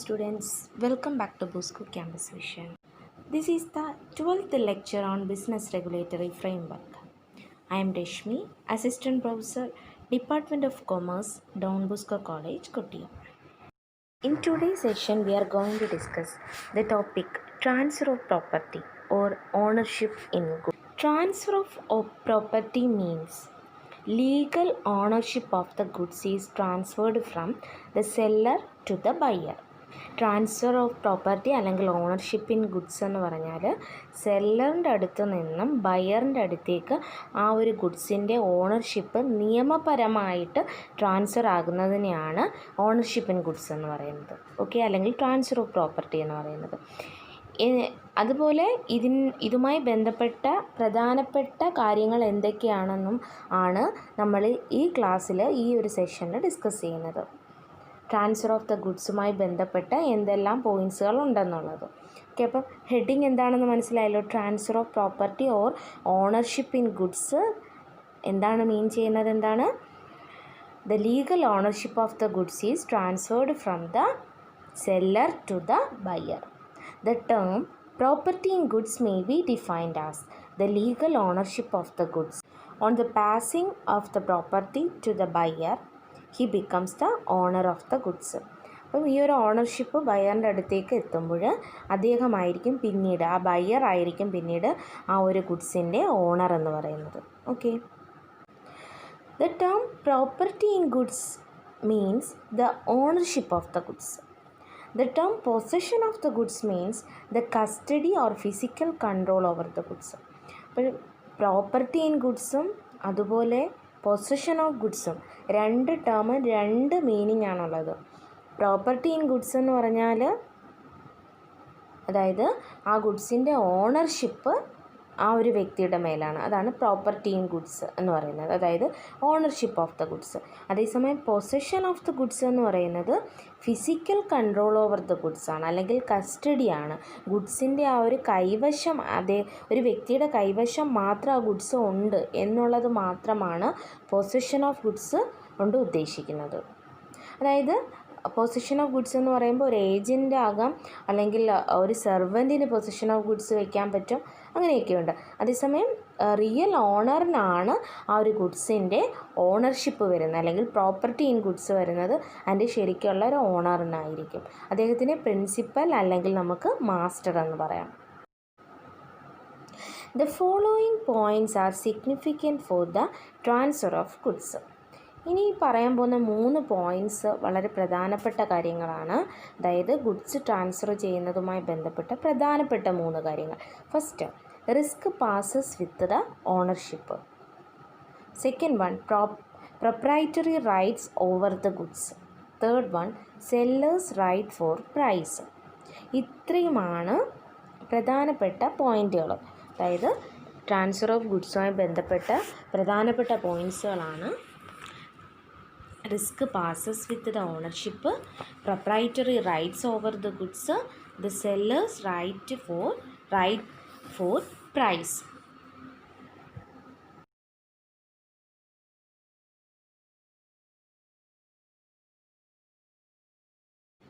students, welcome back to Bosco Campus Vision. This is the 12th lecture on Business Regulatory Framework. I am Reshmi, Assistant Professor, Department of Commerce, Don Bosco College, Kottayam. In today's session, we are going to discuss the topic transfer of property or ownership in goods. Transfer of property means legal ownership of the goods is transferred from the seller to the buyer. Transfer of property അല്ലെങ്കിൽ ownership in goods എന്ന് പറഞ്ഞാൽ സെല്ലറിൻ്റെ അടുത്ത് നിന്നും ബയറിൻ്റെ അടുത്തേക്ക് ആ ഒരു ഗുഡ്സിൻ്റെ ownership നിയമപരമായിട്ട് transfer ആകുന്നതിനെയാണ് ownership in goods എന്ന് പറയുന്നത്. ഓക്കെ, അല്ലെങ്കിൽ ട്രാൻസ്ഫർ ഓഫ് പ്രോപ്പർട്ടി എന്ന് പറയുന്നത്. അതുപോലെ ഇതുമായി ബന്ധപ്പെട്ട പ്രധാനപ്പെട്ട കാര്യങ്ങൾ എന്തൊക്കെയാണെന്നും ആണ് നമ്മൾ ഈ ക്ലാസ്സിൽ ഈ ഒരു സെഷനിൽ ഡിസ്കസ് ചെയ്യുന്നത്. ട്രാൻസ്ഫർ ഓഫ് ദ ഗുഡ്സുമായി ബന്ധപ്പെട്ട എന്തെല്ലാം പോയിൻറ്റ്സുകൾ ഉണ്ടെന്നുള്ളത്. ഓക്കെ, അപ്പം ഹെഡിങ് എന്താണെന്ന് മനസ്സിലായല്ലോ. Transfer of property or ownership in goods എന്താണ് മീൻ ചെയ്യുന്നത്? എന്താണ്? The legal ownership of the goods is transferred from the seller to the buyer. The term property in goods may be defined as the legal ownership of the goods. On the passing of the property to the buyer, he becomes the owner of the goods. അപ്പം ഈ ഒരു ownership ബയറിൻ്റെ അടുത്തേക്ക് എത്തുമ്പോൾ അദ്ദേഹമായിരിക്കും പിന്നീട്, ആ buyer ആയിരിക്കും പിന്നീട് ആ ഒരു ഗുഡ്സിൻ്റെ ഓണർ എന്ന് പറയുന്നത്. Okay, the term property in goods means the ownership of the goods. The term possession of the goods means the custody or physical control over the goods. അപ്പോൾ പ്രോപ്പർട്ടി ഇൻ ഗുഡ്സും അതുപോലെ possession of ഗുഡ്സും രണ്ട് term രണ്ട് meaning ആണുള്ളത്. Property in goods എന്ന് പറഞ്ഞാൽ അതായത് ആ ഗുഡ്സിൻ്റെ ownership ആ ഒരു വ്യക്തിയുടെ മേലാണ്. അതാണ് പ്രോപ്പർട്ടി ഇൻ ഗുഡ്സ് എന്ന് പറയുന്നത്, അതായത് ഓണർഷിപ്പ് ഓഫ് ദ ഗുഡ്സ്. അതേസമയം പൊസഷൻ ഓഫ് ദ ഗുഡ്സ് എന്ന് പറയുന്നത് physical control over the goods ആണ്, അല്ലെങ്കിൽ കസ്റ്റഡിയാണ്. ഗുഡ്സിൻ്റെ ആ ഒരു കൈവശം, ഒരു വ്യക്തിയുടെ കൈവശം മാത്രം ആ ഗുഡ്സ് ഉണ്ട് എന്നുള്ളത് മാത്രമാണ് പൊസഷൻ ഓഫ് ഗുഡ്സ് കൊണ്ട് ഉദ്ദേശിക്കുന്നത്. അതായത് പൊസിഷൻ ഓഫ് ഗുഡ്സ് എന്ന് പറയുമ്പോൾ ഒരു ഏജൻ്റ് ആകാം, അല്ലെങ്കിൽ ഒരു സെർവൻറ്റിന് പൊസിഷൻ ഓഫ് ഗുഡ്സ് വയ്ക്കാൻ പറ്റും, അങ്ങനെയൊക്കെയുണ്ട്. അതേസമയം റിയൽ ഓണറിനാണ് ആ ഒരു ഗുഡ്സിൻ്റെ ഓണർഷിപ്പ് വരുന്നത്, അല്ലെങ്കിൽ പ്രോപ്പർട്ടി ഇൻ ഗുഡ്സ് വരുന്നത് അതിൻ്റെ ശരിക്കുള്ള ഒരു ഓണറിനായിരിക്കും. അദ്ദേഹത്തിന് പ്രിൻസിപ്പൽ അല്ലെങ്കിൽ നമുക്ക് മാസ്റ്റർ എന്ന് പറയാം. The following points are significant for the transfer of goods. ഇനി പറയാൻ പോകുന്ന 3 പോയിൻറ്റ്സ് വളരെ പ്രധാനപ്പെട്ട കാര്യങ്ങളാണ്. അതായത് ഗുഡ്സ് ട്രാൻസ്ഫർ ചെയ്യുന്നതുമായി ബന്ധപ്പെട്ട പ്രധാനപ്പെട്ട 3 കാര്യങ്ങൾ. First, risk passes with the ownership. Second one, proprietary rights over the goods. Third one, seller's right for price. ഇത്രയുമാണ് പ്രധാനപ്പെട്ട പോയിൻറ്റുകൾ. അതായത് ട്രാൻസ്ഫർ ഓഫ് ഗുഡ്സുമായി ബന്ധപ്പെട്ട പ്രധാനപ്പെട്ട പോയിൻറ്റ്സുകളാണ് risk passes with the ownership, proprietary rights over the goods, the seller's right for price.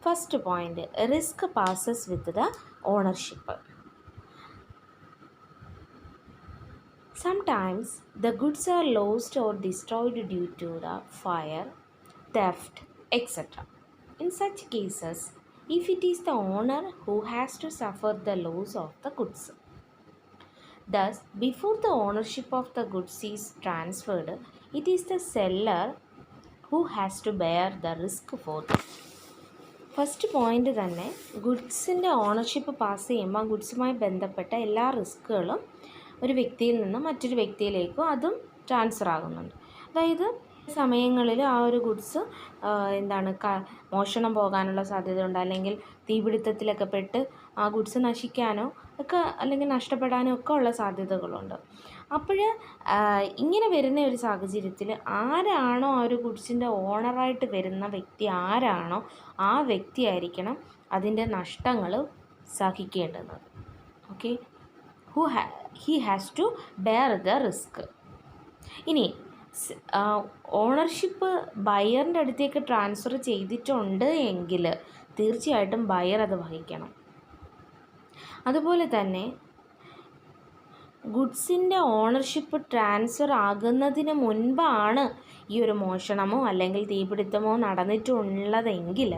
First point, risk passes with the ownership. Sometimes the goods are lost or destroyed due to the fire, theft, etc. In such cases, if it is the owner who has to suffer the loss of the goods. Thus, before the ownership of the goods is transferred, it is the seller who has to bear the risk for them. First point തന്നെ, ഗുഡ്സിൻ്റെ ownership pass ചെയ്യുമ്പോൾ ഗുഡ്സുമായി ബന്ധപ്പെട്ട എല്ലാ റിസ്ക്കുകളും ഒരു വ്യക്തിയിൽ നിന്ന് മറ്റൊരു വ്യക്തിയിലേക്കും അതും transfer ആകുന്നുണ്ട്. അതായത് സമയങ്ങളിൽ ആ ഒരു ഗുഡ്സ് മോഷണം പോകാനുള്ള സാധ്യതയുണ്ട്, അല്ലെങ്കിൽ തീപിടുത്തത്തിലൊക്കെ പെട്ട് ആ ഗുഡ്സ് നശിക്കാനോ ഒക്കെ അല്ലെങ്കിൽ നഷ്ടപ്പെടാനോ ഒക്കെ ഉള്ള സാധ്യതകളുണ്ട്. അപ്പോൾ ഇങ്ങനെ വരുന്ന ഒരു സാഹചര്യത്തിൽ ആരാണോ ആ ഒരു ഗുഡ്സിൻ്റെ ഓണറായിട്ട് വരുന്ന വ്യക്തി ആരാണോ ആ വ്യക്തിയായിരിക്കണം അതിൻ്റെ നഷ്ടങ്ങൾ സഹിക്കേണ്ടുന്നത്. Okay, he has to bear the risk. ഇനി ഓണർഷിപ്പ് ബയറിൻ്റെ അടുത്തേക്ക് ട്രാൻസ്ഫർ ചെയ്തിട്ടുണ്ട് എങ്കിൽ തീർച്ചയായിട്ടും ബയർ അത് വഹിക്കണം. അതുപോലെ തന്നെ ഗുഡ്സിൻ്റെ ഓണർഷിപ്പ് ട്രാൻസ്ഫർ ആകുന്നതിന് മുൻപാണ് ഈ ഒരു മോഷണമോ അല്ലെങ്കിൽ തീപിടുത്തമോ നടന്നിട്ടുള്ളതെങ്കിൽ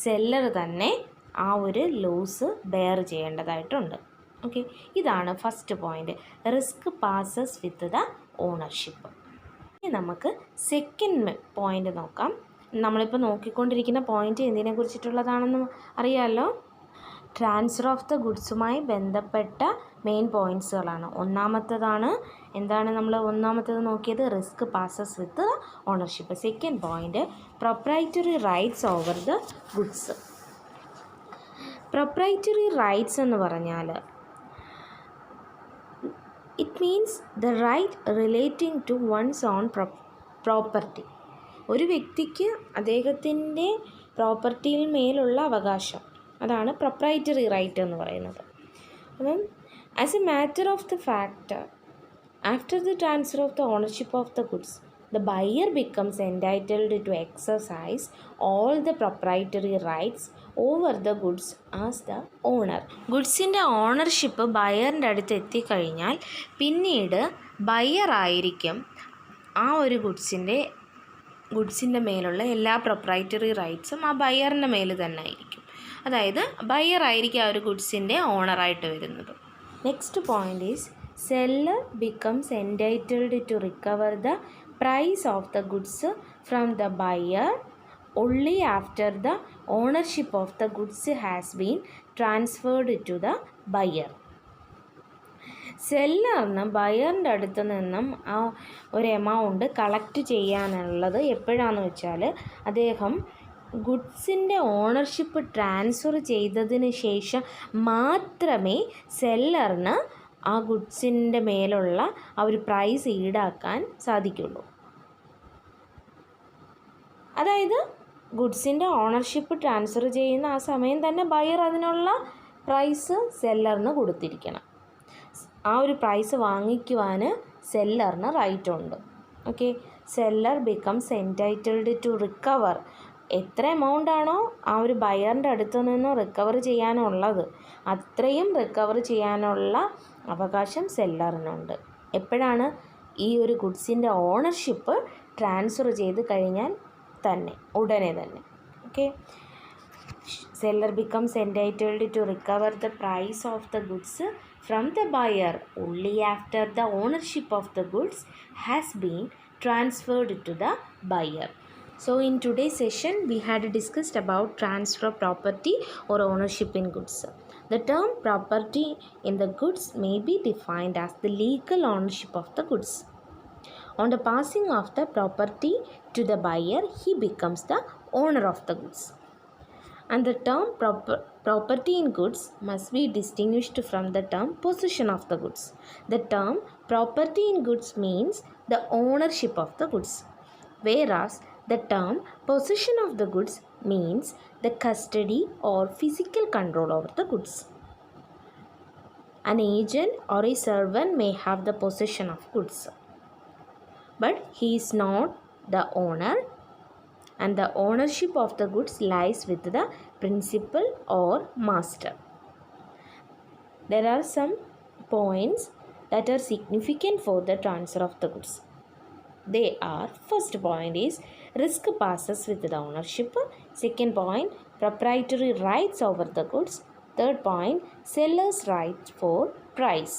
സെല്ലർ തന്നെ ആ ഒരു ലോസ് ബെയർ ചെയ്യേണ്ടതായിട്ടുണ്ട്. ഓക്കെ, ഇതാണ് first point, risk passes with the ownership. ഇനി നമുക്ക് സെക്കൻഡ് പോയിൻ്റ് നോക്കാം. നമ്മളിപ്പോൾ നോക്കിക്കൊണ്ടിരിക്കുന്ന പോയിൻ്റ് എന്തിനെ കുറിച്ചിട്ടുള്ളതാണെന്ന് അറിയാമല്ലോ. ട്രാൻസ്ഫർ ഓഫ് ദ ഗുഡ്സുമായി ബന്ധപ്പെട്ട മെയിൻ പോയിൻറ്റ്സുകളാണ്. എന്താണ് നമ്മൾ ഒന്നാമത്തേത് നോക്കിയത്? Risk passes with ownership. Second point, proprietary rights over the goods. Proprietary rights എന്ന് പറഞ്ഞാൽ it means the right relating to one's own property. ഒരു വ്യക്തിക്ക് അദ്ദേഹത്തിൻ്റെ പ്രോപ്പർട്ടിയിൽ മേലുള്ള അവകാശം, അതാണ് പ്രൊപ്രൈറ്ററി റൈറ്റ് എന്ന് പറയുന്നത്. അപ്പം as A matter of the fact, after the transfer of the ownership of the goods, the buyer becomes entitled to exercise all the proprietary rights over the goods as the owner. ഗുഡ്സിൻ്റെ ownership ബയറിൻ്റെ അടുത്ത് എത്തിക്കഴിഞ്ഞാൽ പിന്നീട് ബയറായിരിക്കും ആ ഒരു ഗുഡ്സിൻ്റെ മേലുള്ള എല്ലാ proprietary റൈറ്റ്സും ആ ബയറിൻ്റെ മേൽ തന്നെ ആയിരിക്കും. അതായത് ബയറായിരിക്കും ആ ഒരു ഗുഡ്സിൻ്റെ ഓണറായിട്ട് വരുന്നത്. Next point is seller becomes entitled to recover the price of the goods from the buyer only after the ownership of the goods has been transferred to the buyer. സെല്ലറിന് ബയറിൻ്റെ അടുത്ത് നിന്നും ആ ഒരു എമൗണ്ട് കളക്ട് ചെയ്യാനുള്ളത് എപ്പോഴാണെന്ന് വെച്ചാൽ അദ്ദേഹം ഗുഡ്സിൻ്റെ ownership transfer ചെയ്തതിന് ശേഷം മാത്രമേ സെല്ലറിന് ആ ഗുഡ്സിൻ്റെ മേലുള്ള ആ ഒരു പ്രൈസ് ഈടാക്കാൻ സാധിക്കുള്ളൂ. അതായത് ഗുഡ്സിൻ്റെ ഓണർഷിപ്പ് ട്രാൻസ്ഫർ ചെയ്യുന്ന ആ സമയം തന്നെ ബയർ അതിനുള്ള പ്രൈസ് സെല്ലറിന് കൊടുത്തിരിക്കണം. ആ ഒരു പ്രൈസ് വാങ്ങിക്കുവാൻ സെല്ലറിന് റൈറ്റ് ഉണ്ട്. Okay, seller becomes entitled to recover. എത്ര എമൗണ്ട് ആണോ ആ ഒരു ബയറിൻ്റെ അടുത്ത് നിന്ന് റിക്കവർ ചെയ്യാനുള്ളത് അത്രയും റിക്കവർ ചെയ്യാനുള്ള അവകാശം സെല്ലറിനുണ്ട്. എപ്പോഴാണ്? ഈ ഒരു ഗുഡ്സിൻ്റെ ഓണർഷിപ്പ് ട്രാൻസ്ഫർ ചെയ്ത് കഴിഞ്ഞാൽ തന്നെ, ഉടനെ തന്നെ. Okay, seller becomes entitled to recover the price of the goods from the buyer only after the ownership of the goods has been transferred to the buyer. So in today's session we had discussed about transfer of property or ownership in goods. The term property in the goods may be defined as the legal ownership of the goods. On the passing of the property to the buyer, he becomes the owner of the goods. And the term property in goods must be distinguished from the term possession of the goods. The term property in goods means the ownership of the goods, whereas the term possession of the goods means the custody or physical control over the goods. An agent or a servant may have the possession of goods, but he is not the owner, and the ownership of the goods lies with the principal or master. There are some points that are significant for the transfer of the goods. They are, first point is risk passes with the ownership. Second point, proprietary rights over the goods. Third point, seller's right for price.